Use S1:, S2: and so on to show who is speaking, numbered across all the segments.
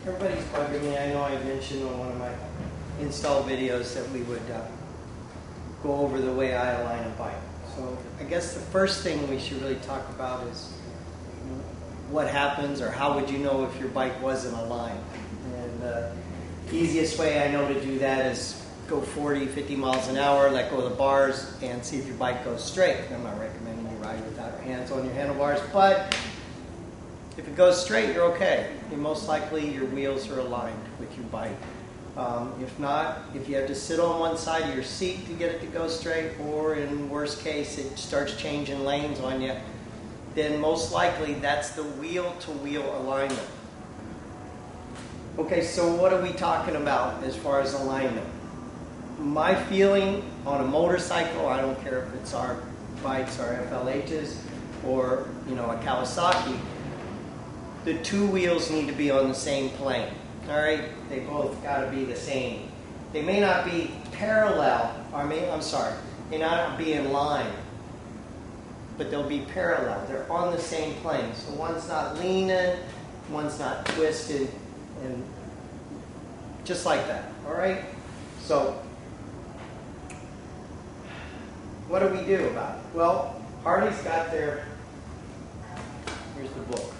S1: Everybody's bugging me. I know I mentioned on one of my install videos that we would go over the way I align a bike. So I guess the first thing we should really talk about is what happens, or how would you know if your bike wasn't aligned. And the easiest way I know to do that is go 40, 50 miles an hour, let go of the bars, and see if your bike goes straight. I'm not recommending you ride without your hands on your handlebars, but if it goes straight, you're okay. Most likely your wheels are aligned with your bike. If not, if you have to sit on one side of your seat to get it to go straight, or in worst case it starts changing lanes on you, then most likely that's the wheel-to-wheel alignment. Okay, so what are we talking about as far as alignment? My feeling on a motorcycle, I don't care if it's our bikes, our FLHs, or a Kawasaki, the two wheels need to be on the same plane. All right, they both got to be the same. They may not be parallel, may not be in line, but they'll be parallel. They're on the same plane. So one's not leaning, one's not twisted, and just like that. All right. So what do we do about it? Well, Harley's got their. Here's the book.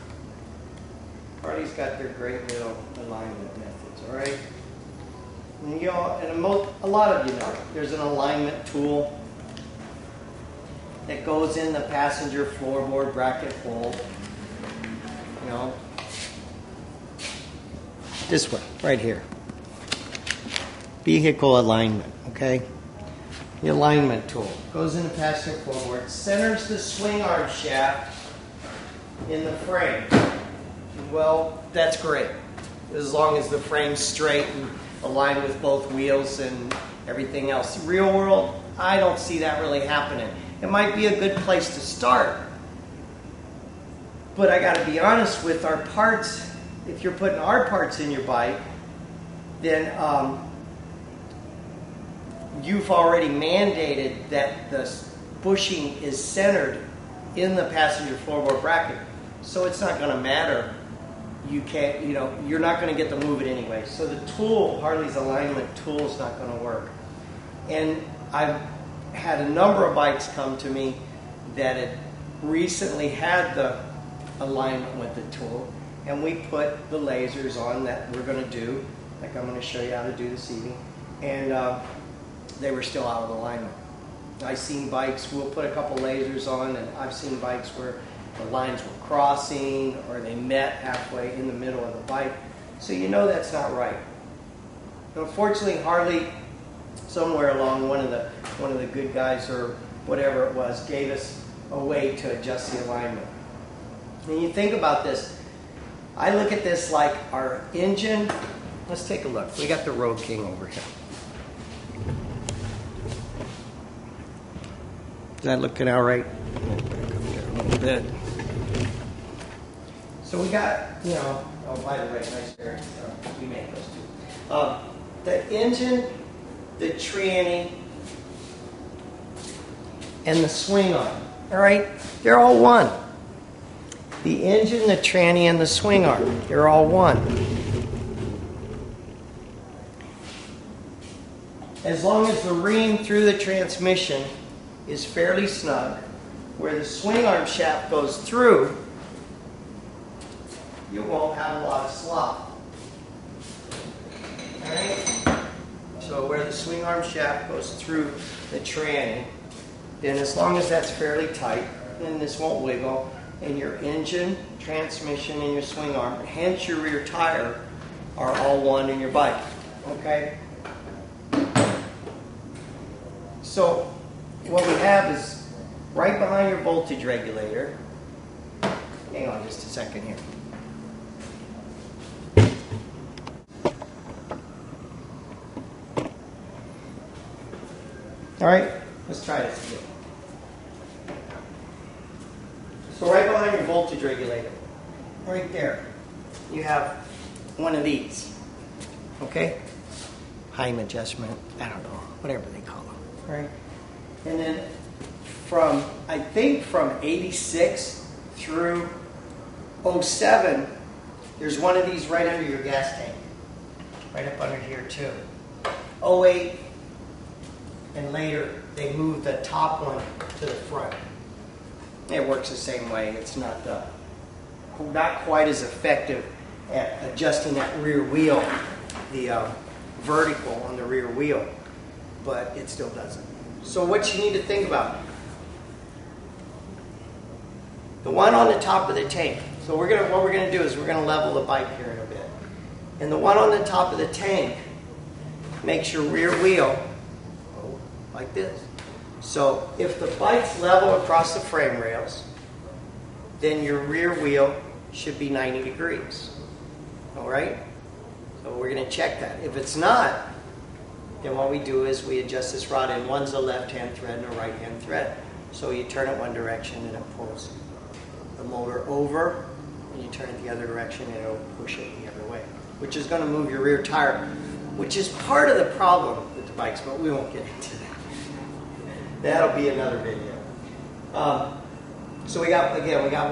S1: Harley's got their great little alignment methods, all right? And a lot of you know, there's an alignment tool that goes in the passenger floorboard bracket hole. This one, right here. Vehicle alignment, okay? The alignment tool goes in the passenger floorboard, centers the swing arm shaft in the frame. Well, that's great, as long as the frame's straight and aligned with both wheels and everything else. Real world, I don't see that really happening. It might be a good place to start, but I got to be honest with our parts. If you're putting our parts in your bike, then you've already mandated that the bushing is centered in the passenger floorboard bracket, so it's not going to matter. You can't, you're not going to get to move it anyway. So the tool, Harley's alignment tool, is not going to work. And I've had a number of bikes come to me that had recently had the alignment with the tool, and we put the lasers on that we're going to do, like I'm going to show you how to do this evening, and they were still out of alignment. I've seen bikes, we'll put a couple lasers on, and I've seen bikes where the lines were crossing, or they met halfway in the middle of the bike. So that's not right. Unfortunately, Harley, somewhere along, one of the good guys or whatever it was, gave us a way to adjust the alignment. When you think about this, I look at this like our engine. Let's take a look. We got the Road King over here. Is that looking all right? A little bit. So we got, by the way, nice bearings. We make those too. The engine, the tranny, and the swing arm. All right, they're all one. The engine, the tranny, and the swing arm, they're all one. As long as the ream through the transmission is fairly snug, where the swing arm shaft goes through, you won't have a lot of slop. Alright? So where the swing arm shaft goes through the tranny, then as long as that's fairly tight, then this won't wiggle, and your engine, transmission, and your swing arm, hence your rear tire, are all one in your bike. Okay? So what we have is right behind your voltage regulator. Hang on just a second here. All right, let's try this again. So right behind your voltage regulator, right there, you have one of these, okay? Heim adjustment, I don't know, whatever they call them, right? And then from 86 through 07, There's one of these right under your gas tank. Right up under here too. '08 and later, they moved the top one to the front. It works the same way. It's not quite as effective at adjusting that rear wheel, the vertical on the rear wheel, but it still does it. So what you need to think about, the one on the top of the tank. So what we're gonna do is we're gonna level the bike here in a bit. And the one on the top of the tank makes your rear wheel go like this. So if the bike's level across the frame rails, then your rear wheel should be 90 degrees. All right? So we're going to check that. If it's not, then what we do is we adjust this rod, and one's a left-hand thread and a right-hand thread. So you turn it one direction and it pulls the motor over, and you turn it the other direction and it'll push it the other way, which is going to move your rear tire, which is part of the problem with the bikes, but we won't get into that. That'll be another video. So we got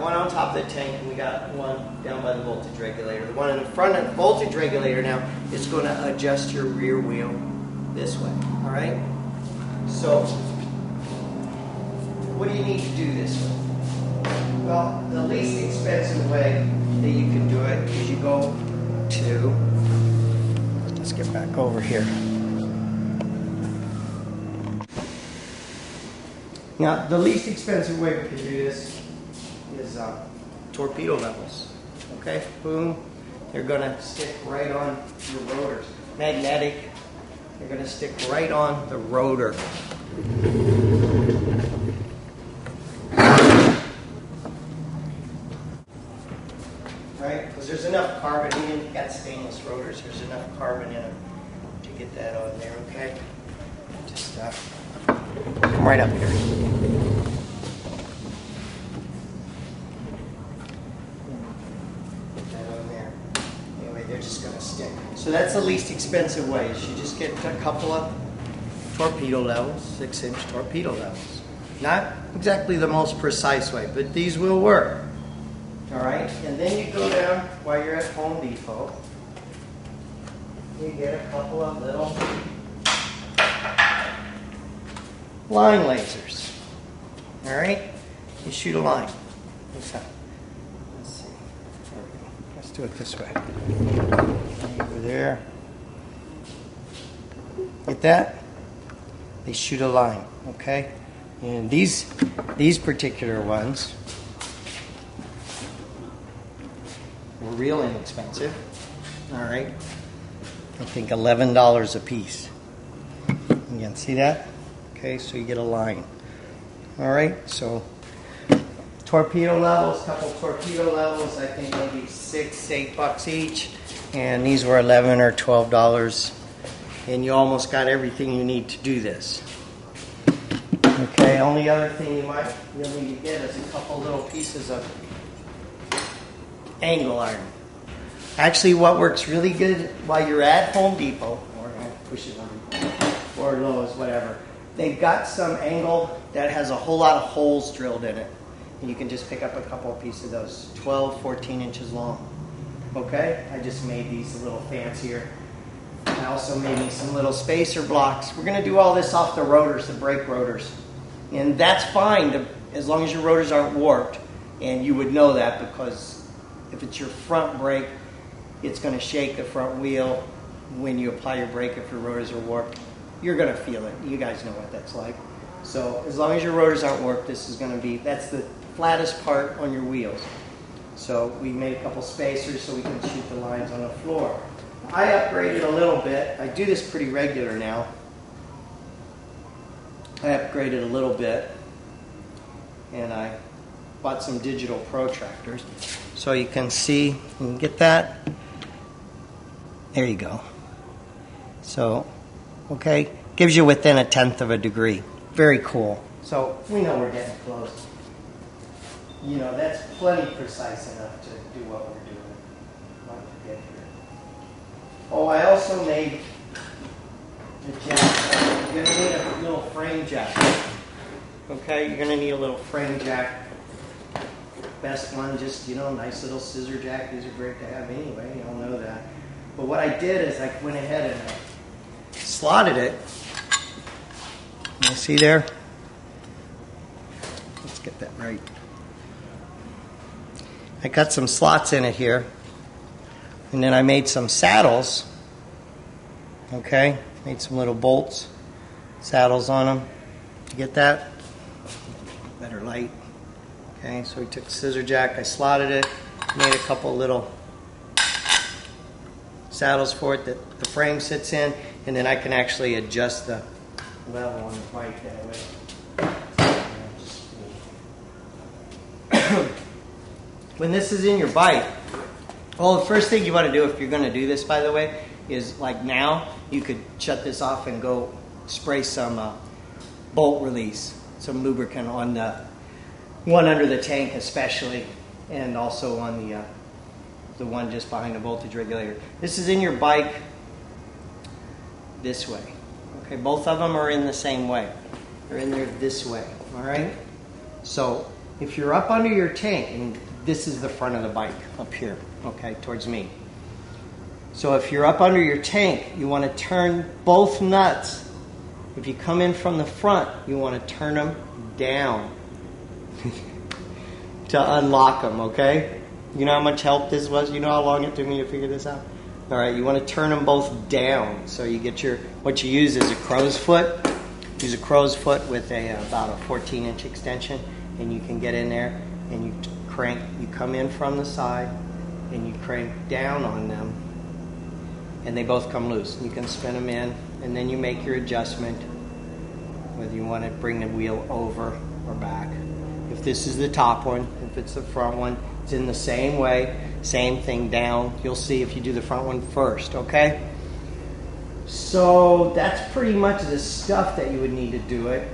S1: one on top of the tank, and we got one down by the voltage regulator. The one in the front of the voltage regulator now is going to adjust your rear wheel this way. All right? So what do you need to do this way? Well, the least expensive way that you can do it is you go to, let's get back over here. Now, the least expensive way we can do this is torpedo levels. Okay, boom. They're going to stick right on your rotors. Magnetic. They're going to stick right on the rotor. Right? Because there's enough carbon. You've got stainless rotors. There's enough carbon in them to get that on there. Okay. Just come right up here. Put that on there. Anyway, they're just going to stick. So that's the least expensive way. Is you just get a couple of torpedo levels, 6-inch torpedo levels. Not exactly the most precise way, but these will work. All right, and then you go down while you're at Home Depot. You get a couple of little line lasers. All right, you shoot a line. Let's see. There we go. Let's do it this way. Over there. Get that? They shoot a line. Okay, and these particular ones were real inexpensive. All right, I think $11 a piece. You can see that? Okay, so you get a line. All right, so torpedo levels, couple torpedo levels, I think maybe $6-8 each, and these were $11 or $12, and you almost got everything you need to do this. Okay, only other thing you'll need to get is a couple little pieces of angle iron. Actually, what works really good while you're at Home Depot, or push it on, or Lowe's, whatever, they've got some angle that has a whole lot of holes drilled in it. And you can just pick up a couple of pieces of those, 12, 14 inches long. Okay? I just made these a little fancier. I also made me some little spacer blocks. We're going to do all this off the rotors, the brake rotors. And that's fine as long as your rotors aren't warped. And you would know that because if it's your front brake, it's going to shake the front wheel when you apply your brake if your rotors are warped. You're going to feel it. You guys know what that's like. So as long as your rotors aren't warped, this is going to be, that's the flattest part on your wheels. So we made a couple spacers so we can shoot the lines on the floor. I upgraded a little bit. I do this pretty regular now. I upgraded a little bit, and I bought some digital protractors. So you can see, you can get that. There you go. So, okay, gives you within 1/10 of a degree. Very cool. So we know we're getting close. You know, that's plenty precise enough to do what we're doing. Not to get here. Oh, I also made a jack. You're going to need a little frame jack. Okay, you're going to need a little frame jack. best one, just, you know, nice little scissor jack. These are great to have anyway, you all know that. But what I did is I went ahead and slotted it. You see there? Let's get that right. I got some slots in it here. And then I made some saddles. Okay? Made some little bolts, saddles on them. Did you get that? Better light. Okay, so we took the scissor jack, I slotted it, made a couple little saddles for it that the frame sits in, and then I can actually adjust the level on the bike that way. When this is in your bike, well, the first thing you want to do if you're going to do this, by the way, is like now, you could shut this off and go spray some bolt release, some lubricant on the one under the tank especially, and also on the one just behind the voltage regulator. This is in your bike this way. Okay, both of them are in the same way. They're in there this way, all right? So if you're up under your tank, and this is the front of the bike up here, okay, towards me. So if you're up under your tank, you want to turn both nuts. If you come in from the front, you want to turn them down to unlock them, okay? You know how much help this was? You know how long it took me to figure this out? All right, you want to turn them both down. So you get what you use is a crow's foot. Use a crow's foot with about a 14-inch extension, and you can get in there and you crank. You come in from the side and you crank down on them, and they both come loose. You can spin them in, and then you make your adjustment, whether you want to bring the wheel over or back. If this is the top one, if it's the front one, it's in the same way, same thing down. You'll see if you do the front one first, okay? So that's pretty much the stuff that you would need to do it.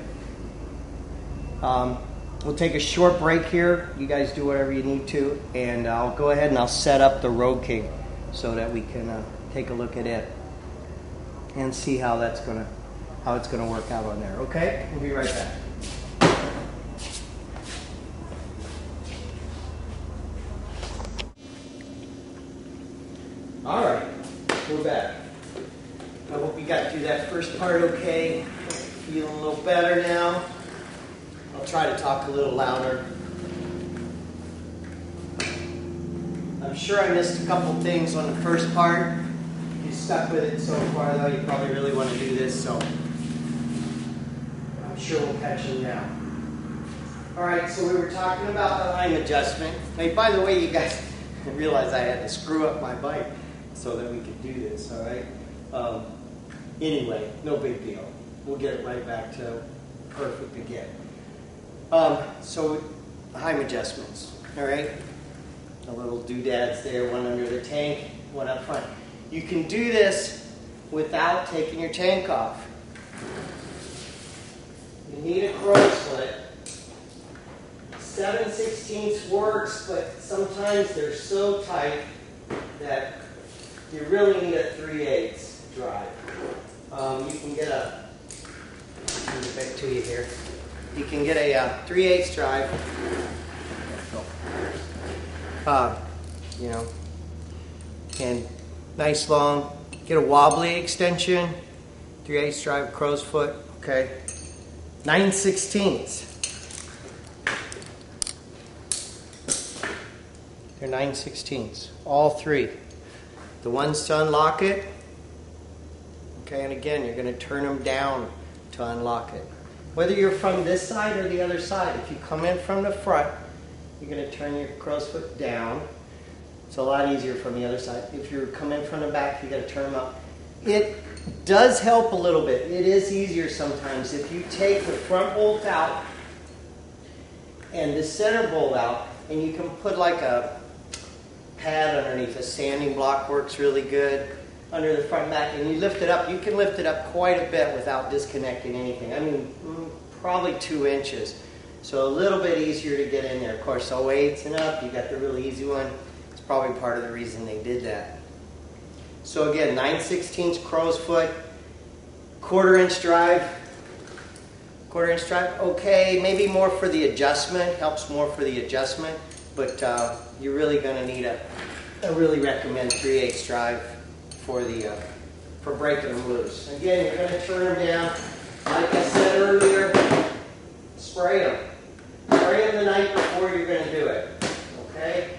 S1: We'll take a short break here. You guys do whatever you need to, and I'll go ahead and I'll set up the Road King so that we can take a look at it and see how it's gonna work out on there. Okay? We'll be right back. All right, we're back. I hope you got through that first part okay. Feeling a little better now. I'll try to talk a little louder. I'm sure I missed a couple things on the first part. If you stuck with it so far, though, you probably really want to do this, so I'm sure we'll catch them now. All right, so we were talking about the line adjustment. Hey, by the way, you guys, I realized I had to screw up my bike so that we could do this, all right? Anyway, no big deal. We'll get it right back to perfect again. So, heim adjustments, all right? The little doodads there, one under the tank, one up front. You can do this without taking your tank off. You need a crow's foot. 7/16 works, but sometimes they're so tight that you really need a 3/8 drive. You can get a, let me get back to you here. You can get a 3/8 drive. You know, and nice long. Get a wobbly extension. 3/8 drive, crow's foot. Okay. 9/16. They're 9/16. All three. The ones to unlock it. Okay, and again, you're going to turn them down to unlock it. Whether you're from this side or the other side, if you come in from the front, you're going to turn your crow's foot down. It's a lot easier from the other side. If you're coming from the back, you got to turn them up. It does help a little bit. It is easier sometimes if you take the front bolt out and the center bolt out, and you can put like a pad underneath. A sanding block works really good under the front and back, and you lift it up. You can lift it up quite a bit without disconnecting anything. I mean, probably 2 inches. So a little bit easier to get in there. Of course, 08s and up, you got the really easy one. It's probably part of the reason they did that. So again, 9/16 crow's foot, 1/4 inch drive. 1/4 inch drive, okay, maybe more for the adjustment, helps more for the adjustment. but you're really going to need I really recommend 3/8 drive for breaking them loose. Again, you're going to turn them down. Like I said earlier, spray them. Spray them the night before you're going to do it. Okay?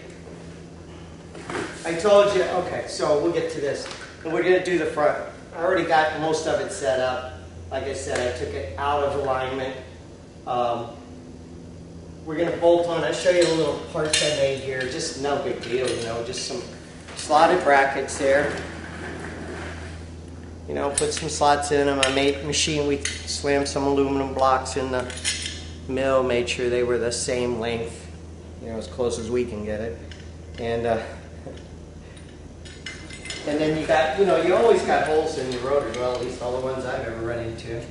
S1: I told you, okay, so we'll get to this. And we're going to do the front. I already got most of it set up. Like I said, I took it out of alignment. We're going to bolt on. I'll show you the little parts I made here. Just no big deal, you know, just some slotted brackets there. You know, put some slots in them. I we slammed some aluminum blocks in the mill, made sure they were the same length, you know, as close as we can get it. And then you got, you know, you always got holes in your rotors, well, at least all the ones I've ever run into.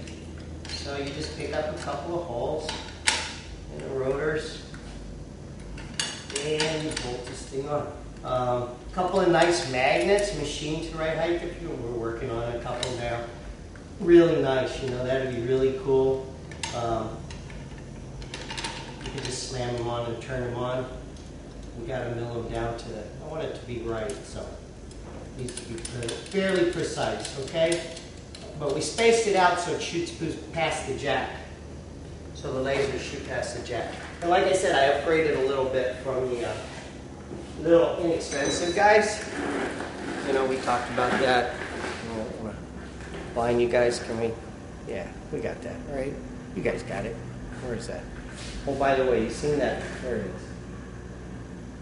S1: So you just pick up a couple of holes in the rotors and you bolt this thing on. A couple of nice magnets, machined to the right height. If you were working on a couple now, really nice. You know, that'd be really cool. You can just slam them on and turn them on. We got to mill them down to the. I want it to be right, so it needs to be fairly precise. Okay, but we spaced it out so it shoots past the jack. So the lasers shoot past the jack. And like I said, I upgraded a little bit from the little inexpensive guys. You know, we talked about that. I don't want to blind you guys. Can we? Yeah, we got that, right? You guys got it. Where is that? Oh, by the way, you seen that? There it is.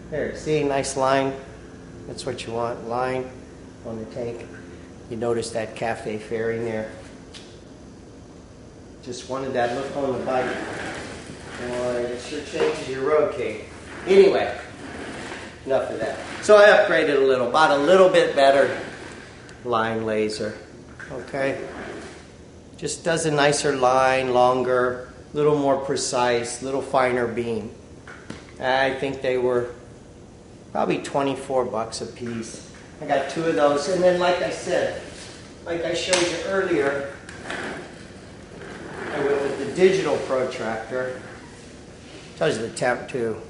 S1: There, see, nice line. That's what you want, line on the tank. You notice that cafe fairing there. Just wanted that look on the bike. Boy, it sure changes your road cake. Anyway, enough of that. So I upgraded a little, bought a little bit better line laser. Okay? Just does a nicer line, longer, a little more precise, little finer beam. I think they were probably 24 bucks a piece. I got 2 of those, and then like I said, like I showed you earlier, I went with the digital protractor. Tells you the temp too.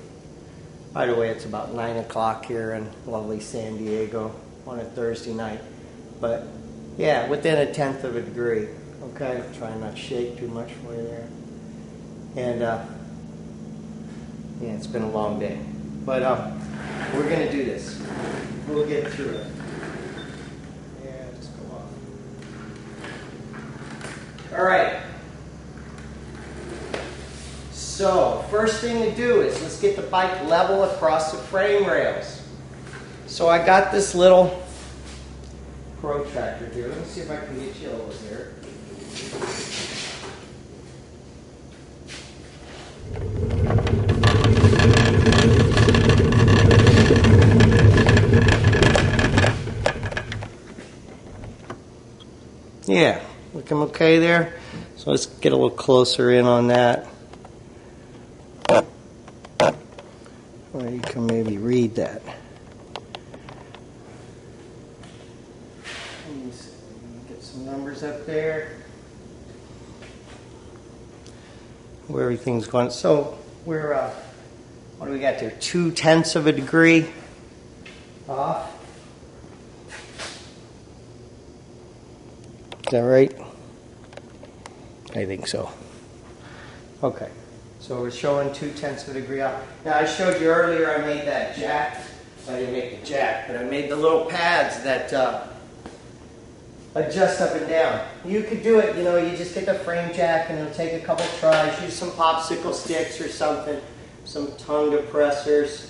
S1: By the way, it's about 9 o'clock here in lovely San Diego on a Thursday night. But yeah, within 1/10 of a degree. Okay, try not to shake too much for you there. And yeah, it's been a long day. But we're going to do this. We'll get through it. Yeah, just go off. All right. So, first thing to do is let's get the bike level across the frame rails. So I got this little protractor here. Let me see if I can get you over here. Yeah, looking okay there. So let's get a little closer in on that. Or you can maybe read that. Let me see. Get some numbers up there. Where everything's going. So we're, what do we got there? 2/10 of a degree off. Is that right? I think so. Okay. So we're showing 2/10 of a degree off. Now I showed you earlier I made that jack. I didn't make the jack, but I made the little pads that adjust up and down. You could do it, you know, you just get the frame jack and it'll take a couple tries. Use some popsicle sticks or something, some tongue depressors,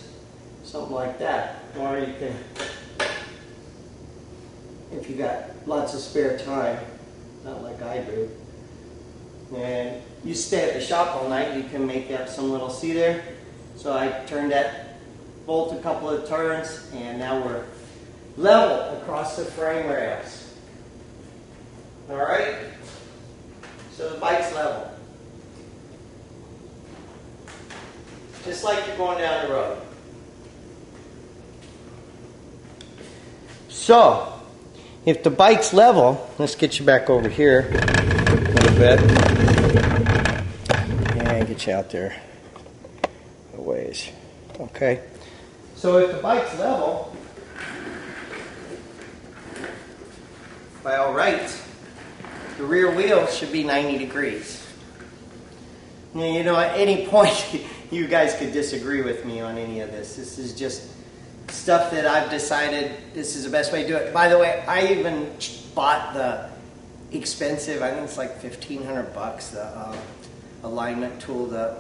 S1: something like that. Or you can, if you got lots of spare time, not like I do, and you stay at the shop all night, you can make up some little, see there? So I turned that bolt a couple of turns, and now we're level across the frame rails. All right? So the bike's level. Just like you're going down the road. So, if the bike's level, let's get you back over here a little bit. Yeah, get you out there a ways. okay? So if the bike's level, by all rights, the rear wheel should be 90 degrees. Now, you know, at any point, you guys could disagree with me on any of this. This is just stuff that I've decided this is the best way to do it. By the way, I even bought the expensive, I think it's like $1,500, the alignment tool, the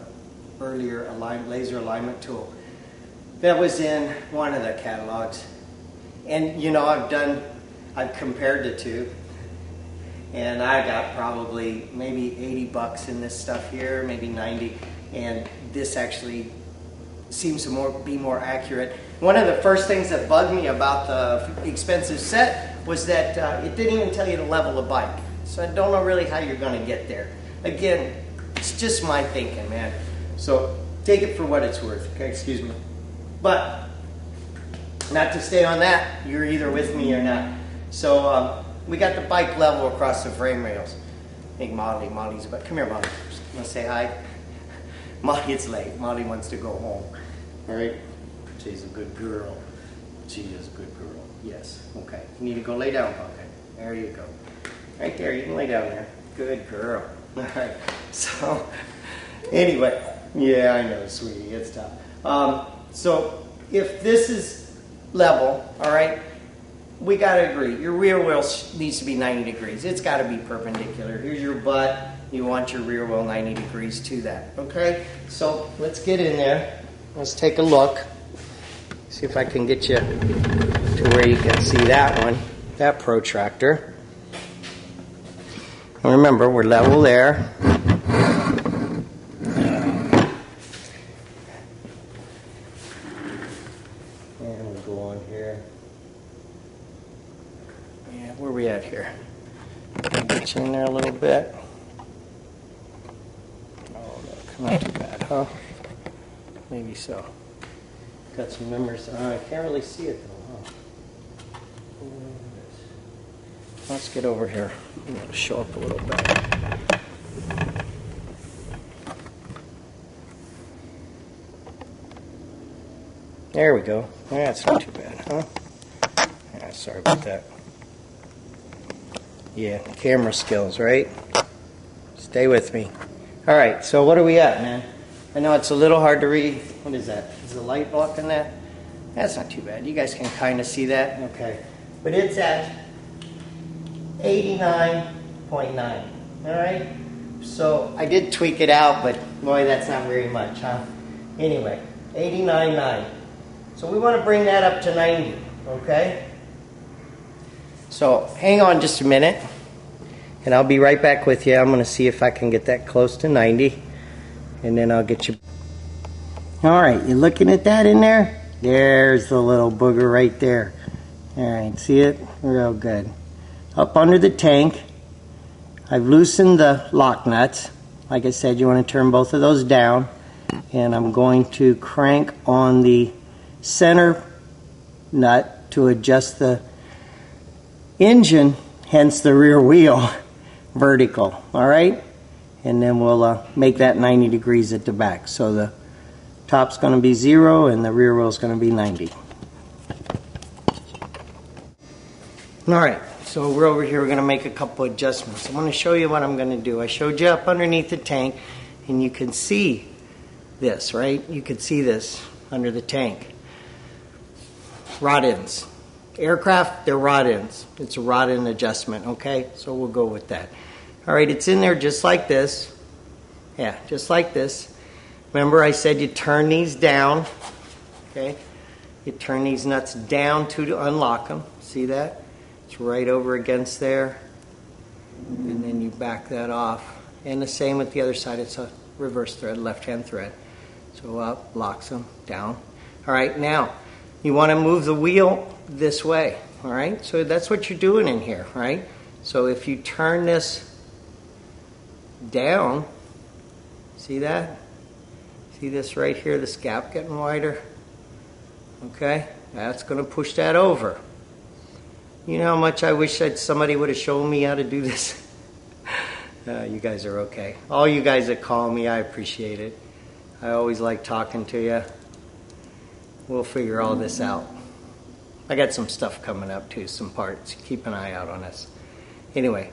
S1: earlier laser alignment tool. That was in one of the catalogs. And, you know, I've compared the two. And I got probably maybe $80 in this stuff here, maybe 90. And this actually seems to be more accurate. One of the first things that bugged me about the expensive set was that it didn't even tell you the level of bike. So I don't know really how you're going to get there. Again, it's just my thinking, man. So take it for what it's worth. Okay, excuse me. But not to stay on that, you're either with me or not. So we got the bike level across the frame rails. I think Molly's about. Come here, Molly. You want to say hi? Molly, it's late. Molly wants to go home. All right. She's a good girl. She is a good girl. Yes. Okay. You need to go lay down, Pumpkin. There you go. Right there. You can lay down there. Good girl. All right. So, anyway. Yeah, I know, sweetie. It's tough. So, if this is level, all right, we got to agree. Your rear wheel needs to be 90 degrees. It's got to be perpendicular. Here's your butt. You want your rear wheel 90 degrees to that. Okay? So, let's get in there. Let's take a look. See if I can get you to where you can see that one, that protractor. And remember, we're level there. And we'll go on here. Yeah, where are we at here? Get you in there a little bit. Oh, no, not too bad, huh? Maybe so. Got some numbers. I can't really see it though, huh? Let's get over here. I'm going to show up a little better. There we go. That's not too bad, huh? Yeah, sorry about that. Yeah, camera skills, right? Stay with me. All right, so what are we at, man? I know it's a little hard to read. What is that? Is the light blocking that? That's not too bad. You guys can kind of see that. Okay. But it's at 89.9. All right? So I did tweak it out, but boy, that's not very much, huh? Anyway, 89.9. So we want to bring that up to 90. Okay? So hang on just a minute, and I'll be right back with you. I'm going to see if I can get that close to 90. And then I'll get you. All right, you looking at that in there? There's the little booger right there. All right, see it? Real good. Up under the tank, I've loosened the lock nuts. Like I said, you want to turn both of those down. And I'm going to crank on the center nut to adjust the engine, hence the rear wheel, vertical. All right? And then we'll make that 90 degrees at the back. So the top's going to be 0 and the rear wheel is going to be 90. All right, so we're over here. We're going to make a couple adjustments. I'm going to show you what I'm going to do. I showed you up underneath the tank, and you can see this, right? You can see this under the tank. Rod ends. Aircraft, they're rod ends. It's a rod end adjustment, okay? So we'll go with that. All right, it's in there just like this. Yeah, just like this. Remember I said you turn these down, okay? You turn these nuts down to unlock them. See that? It's right over against there. And then you back that off. And the same with the other side. It's a reverse thread, left-hand thread. So up, locks them, down. All right, now you want to move the wheel this way. All right, so that's what you're doing in here, right? So if you turn this down, see that? See this right here, this gap getting wider? Okay, that's going to push that over. You know how much I wish that somebody would have shown me how to do this? You guys are okay. All you guys that call me, I appreciate it. I always like talking to you. we'll figure all this out. I got some stuff coming up too, some parts. Keep an eye out on this. Anyway,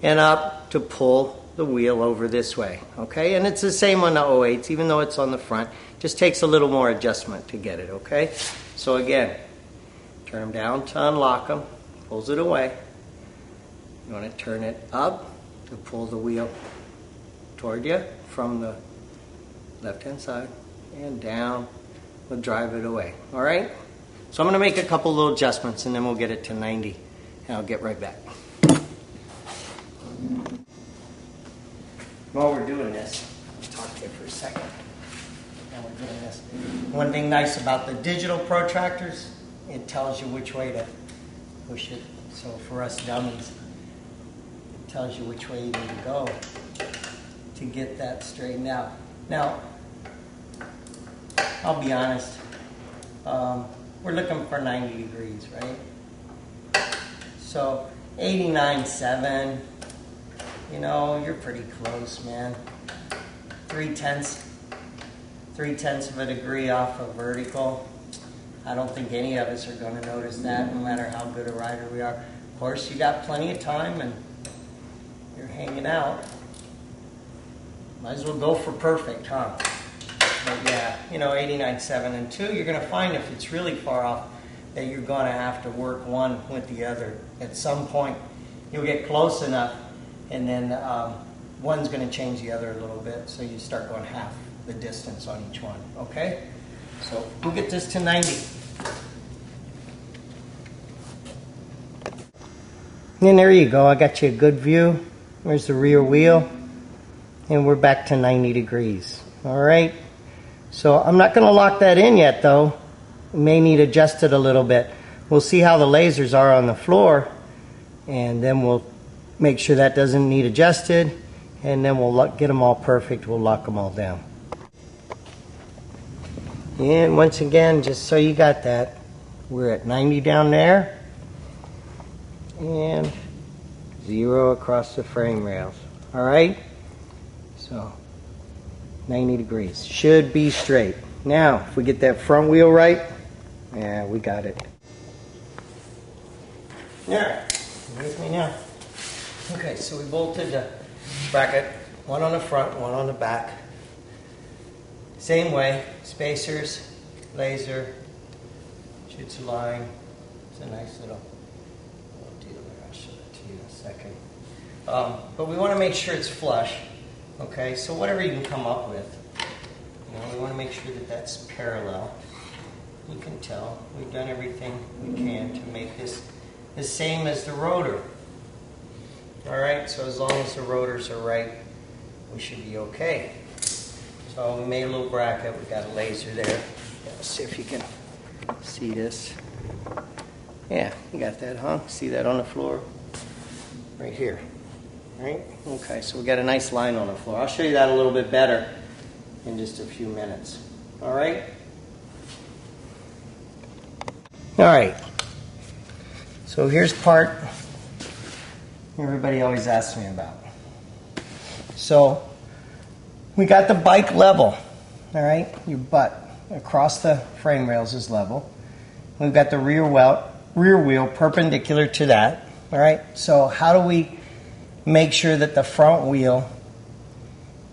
S1: and up to pull the wheel over this way, okay? And it's the same on the 08s, even though it's on the front. Just takes a little more adjustment to get it, okay? So again, turn them down to unlock them, pulls it away. You want to turn it up to pull the wheel toward you from the left-hand side, and down, we'll drive it away, all right? So I'm going to make a couple little adjustments and then we'll get it to 90, and I'll get right back. While we're doing this, I'll talk to you for a second. Now we're doing this. One thing nice about the digital protractors, it tells you which way to push it. So for us dummies, it tells you which way you need to go to get that straightened out. Now, I'll be honest, we're looking for 90 degrees, right? So 89.7, you know, you're pretty close, man. 3/10 of a degree off of vertical. I don't think any of us are going to notice that, no matter how good a rider we are. Of course, you got plenty of time and you're hanging out. Might as well go for perfect, huh? But yeah, you know, 89.7 and 2, you're going to find if it's really far off that you're going to have to work one with the other. At some point, you'll get close enough, and then one's going to change the other a little bit, so you start going half the distance on each one, okay? So we'll get this to 90. And there you go, I got you a good view. There's the rear wheel, and we're back to 90 degrees, all right? So I'm not going to lock that in yet, though. We may need to adjust it a little bit. We'll see how the lasers are on the floor, and then we'll make sure that doesn't need adjusted, and then we'll get them all perfect. We'll lock them all down. And once again, just so you got that, we're at 90 down there, and 0 across the frame rails. All right? So 90 degrees. Should be straight. Now, if we get that front wheel right, yeah, we got it. All right, with me now. Okay, so we bolted the bracket, one on the front, one on the back. Same way, spacers, laser, shoots a line. It's a nice little deal there. I'll show that to you in a second. But we want to make sure it's flush. Okay, so whatever you can come up with, you know, we want to make sure that that's parallel. You can tell we've done everything we can to make this the same as the rotor. All right, so as long as the rotors are right, we should be okay. So we made a little bracket. We got a laser there. Let's see if you can see this. Yeah, you got that, huh? See that on the floor? Right here. Right? Okay, so we got a nice line on the floor. I'll show you that a little bit better in just a few minutes. All right? All right. So here's part everybody always asks me about. So we got the bike level. All right? Your butt across the frame rails is level. We've got the rear wheel perpendicular to that. All right? So how do we make sure that the front wheel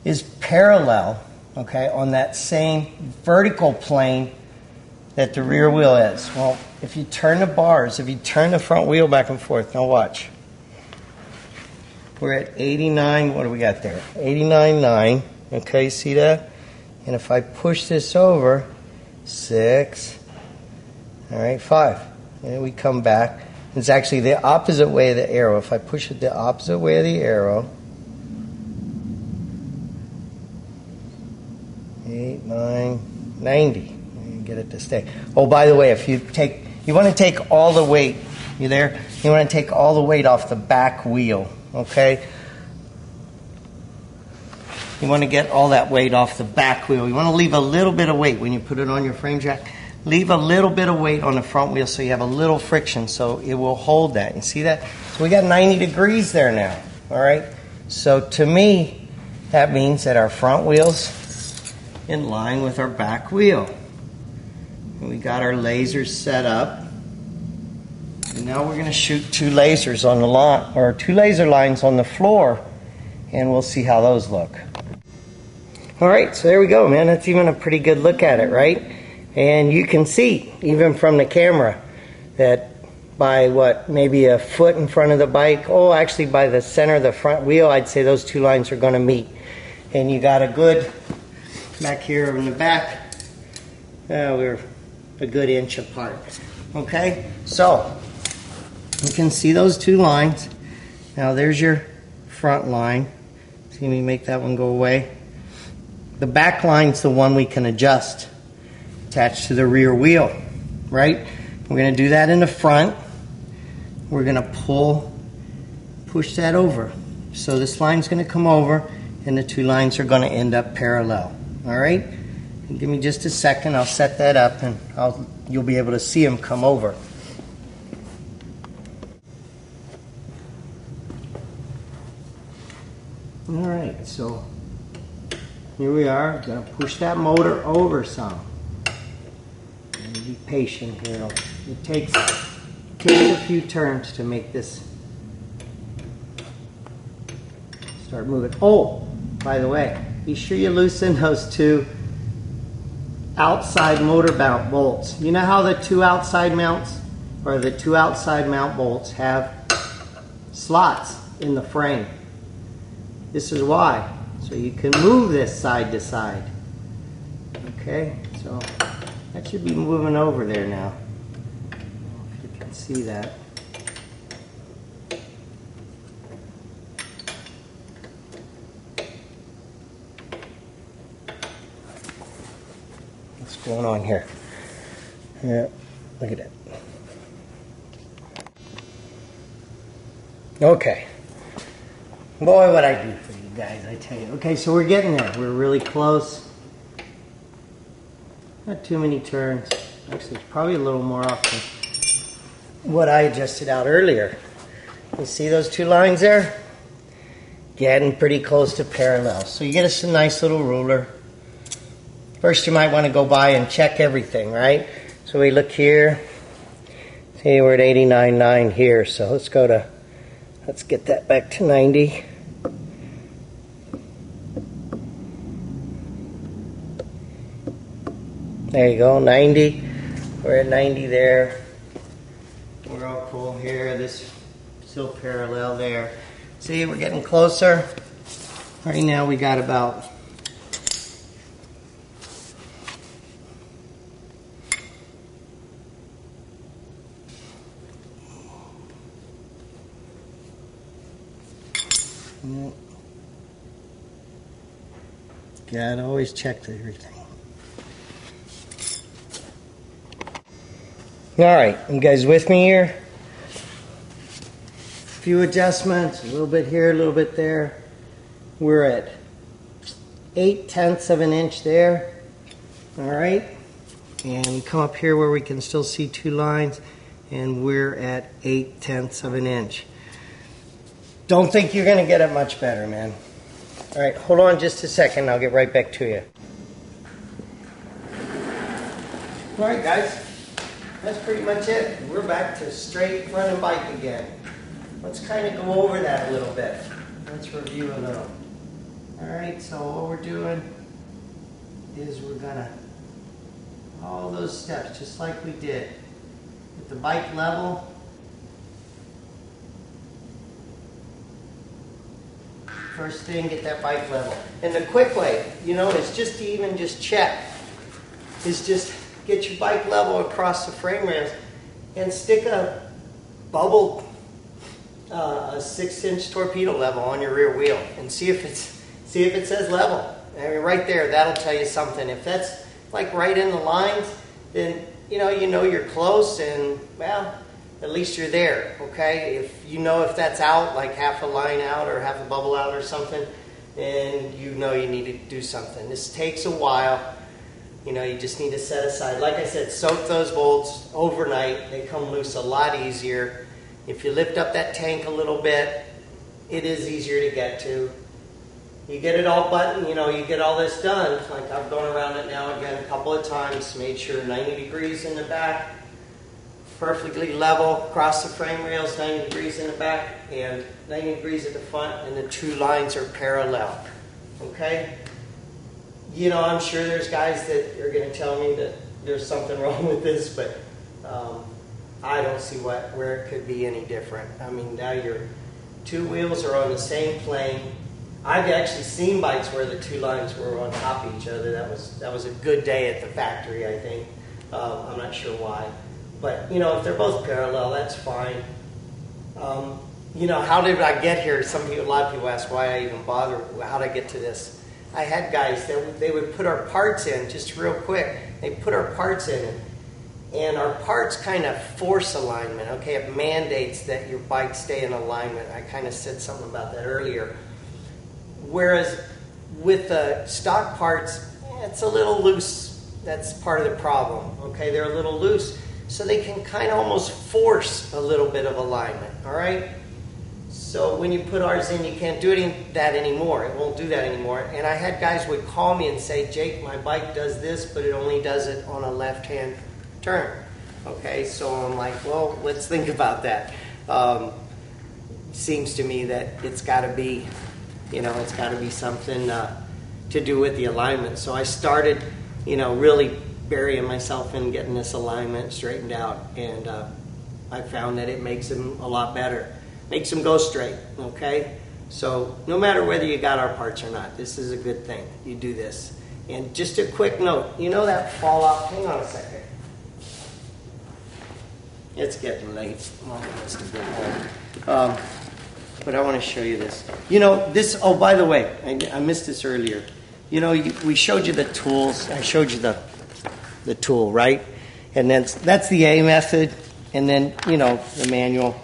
S1: is parallel, okay, on that same vertical plane that the rear wheel is? Well, if you turn the bars, if you turn the front wheel back and forth, now watch. We're at 89, what do we got there? 89.9, okay, see that? And if I push this over, 6, all right, 5. And we come back. It's actually the opposite way of the arrow. If I push it the opposite way of the arrow, 8, 9, 90. And get it to stay. Oh, by the way, if you want to take all the weight, you there? You want to take all the weight off the back wheel, okay? You want to get all that weight off the back wheel. You want to leave a little bit of weight when you put it on your frame jack. Leave a little bit of weight on the front wheel so you have a little friction so it will hold that. You see that? So we got 90 degrees there now. All right? So to me, that means that our front wheel's in line with our back wheel. And we got our lasers set up. And now we're going to shoot 2 lasers on the line, or 2 laser lines on the floor, and we'll see how those look. All right, so there we go, man. That's even a pretty good look at it, right? And you can see, even from the camera, that by what, maybe a foot in front of the bike, oh, actually by the center of the front wheel, I'd say those 2 lines are going to meet. And you got a good, back here in the back, we're a good inch apart. Okay, so you can see those 2 lines. Now there's your front line. See me make that one go away. The back line's the one we can adjust, attached to the rear wheel, right? We're going to do that in the front. We're going to push that over. So this line's going to come over, and the 2 lines are going to end up parallel. All right? And give me just a second. I'll set that up, and you'll be able to see them come over. All right, so here we are. Going to push that motor over some. And be patient here. It takes a few turns to make this start moving. Oh, by the way, be sure you loosen those 2 outside motor mount bolts. You know how the 2 outside mounts, or the 2 outside mount bolts, have slots in the frame? This is why. So you can move this side to side. Okay, so that should be moving over there now. I don't know if you can see that. What's going on here? Yeah, look at it. Okay. Boy, what I do for you guys, I tell you. Okay, so we're getting there. We're really close. Not too many turns. Actually, it's probably a little more often what I adjusted out earlier. You see those 2 lines there? Getting pretty close to parallel. So you get us a nice little ruler. First, you might want to go by and check everything, right? So we look here. See, we're at 89.9 here. So let's get that back to 90. There you go, 90. We're at 90 there. We're all cool here. This still parallel there. See, we're getting closer. Right now we got about gotta always check everything. Alright, you guys with me here? A few adjustments, a little bit here, a little bit there. We're at 8/10 of an inch there. Alright, and we come up here where we can still see 2 lines, and we're at 8/10 of an inch. Don't think you're going to get it much better, man. Alright, hold on just a second, I'll get right back to you. Alright guys, that's pretty much it. We're back to straight front and bike again. Let's kind of go over that a little bit. Let's review a little. Alright, so what we're doing is we're gonna, all those steps, just like we did. With the bike level, first thing, get that bike level. And the quick way, is just to even just check, is just get your bike level across the frame rails and stick a bubble, a 6-inch torpedo level on your rear wheel and see if it says level. I mean, right there, that'll tell you something. If that's like right in the lines, then you know you're close, and well, at least you're there. Okay, if that's out, like half a line out or half a bubble out or something, then you need to do something. This takes a while. You just need to set aside. Like I said, soak those bolts overnight. They come loose a lot easier. If you lift up that tank a little bit, it is easier to get to. you get it all buttoned, you get all this done. Like I've gone around it now again a couple of times, made sure 90 degrees in the back, perfectly level across the frame rails, 90 degrees in the back, and 90 degrees at the front, and the two lines are parallel. Okay? I'm sure there's guys that are going to tell me that there's something wrong with this, but I don't see where it could be any different. I mean, now your two wheels are on the same plane. I've actually seen bikes where the two lines were on top of each other. That was a good day at the factory, I think. I'm not sure why. But, if they're both parallel, that's fine. How did I get here? A lot of people ask why I even bother. How did I get to this? I had guys that they would put our parts in, just real quick. They put our parts in, and our parts kind of force alignment. Okay, it mandates that your bike stay in alignment. I kind of said something about that earlier. Whereas with the stock parts, it's a little loose. That's part of the problem. Okay, they're a little loose, so they can kind of almost force a little bit of alignment. All right. So when you put ours in, you can't do that anymore. It won't do that anymore. And I had guys would call me and say, Jake, my bike does this, but it only does it on a left-hand turn. Okay, so I'm like, well, let's think about that. Seems to me that it's got to be, something to do with the alignment. So I started, really burying myself in getting this alignment straightened out, and I found that it makes them a lot better. Makes them go straight, okay? So no matter whether you got our parts or not, this is a good thing. You do this. And just a quick note, that fall off, hang on a second. It's getting late. Mom wants to go home. But I want to show you this. This, oh, by the way, I missed this earlier. We showed you the tools. I showed you the tool, right? And then that's the A method. And then, the manual.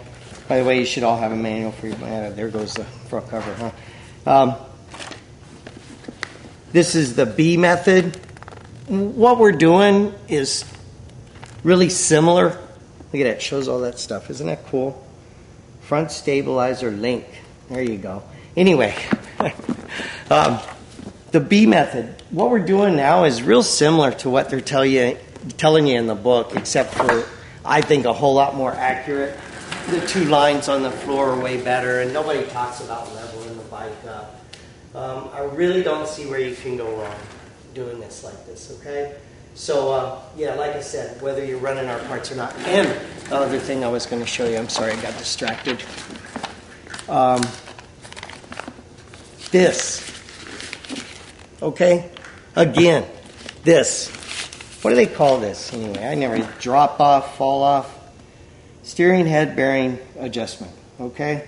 S1: By the way, you should all have a manual for your bike. There goes the front cover, huh? This is the B method. What we're doing is really similar. Look at that. It shows all that stuff. Isn't that cool? Front stabilizer link. There you go. Anyway, the B method. What we're doing now is real similar to what they're telling you in the book, except for, I think, a whole lot more accurate. The two lines on the floor are way better, and nobody talks about leveling the bike up. I really don't see where you can go wrong doing this like this, okay? So, like I said, whether you're running our parts or not. And the other thing I was going to show you, I'm sorry, I got distracted. This, okay? Again, this. What do they call this anyway? I never, drop off, fall off. Steering head bearing adjustment, okay?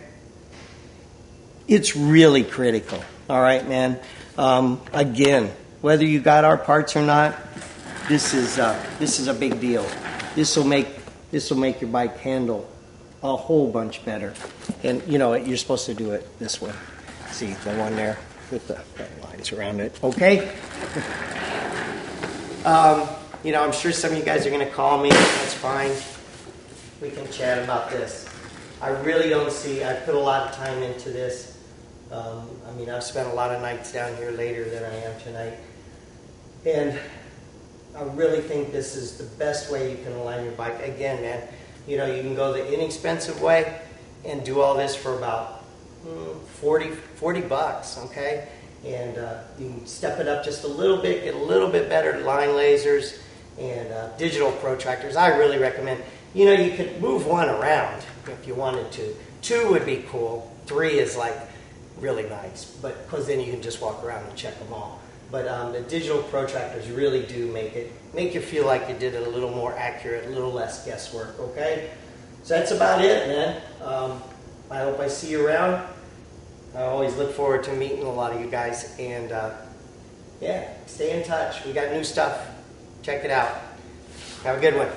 S1: It's really critical, all right, man? Again, whether you got our parts or not, this is a big deal. This will make your bike handle a whole bunch better. And, you're supposed to do it this way. See, the one there with the lines around it, okay? I'm sure some of you guys are going to call me. That's fine. We can chat about this. I really don't see, I put a lot of time into this. I've spent a lot of nights down here later than I am tonight. And I really think this is the best way you can align your bike. Again, man, you can go the inexpensive way and do all this for about $40 bucks, okay? And you can step it up just a little bit, get a little bit better line lasers and digital protractors. I really recommend. You could move one around if you wanted to. 2 would be cool. 3 is like really nice, but because then you can just walk around and check them all. But the digital protractors really do make you feel like you did it a little more accurate, a little less guesswork. Okay, so that's about it, man. I hope I see you around. I always look forward to meeting a lot of you guys, and stay in touch. We got new stuff. Check it out. Have a good one.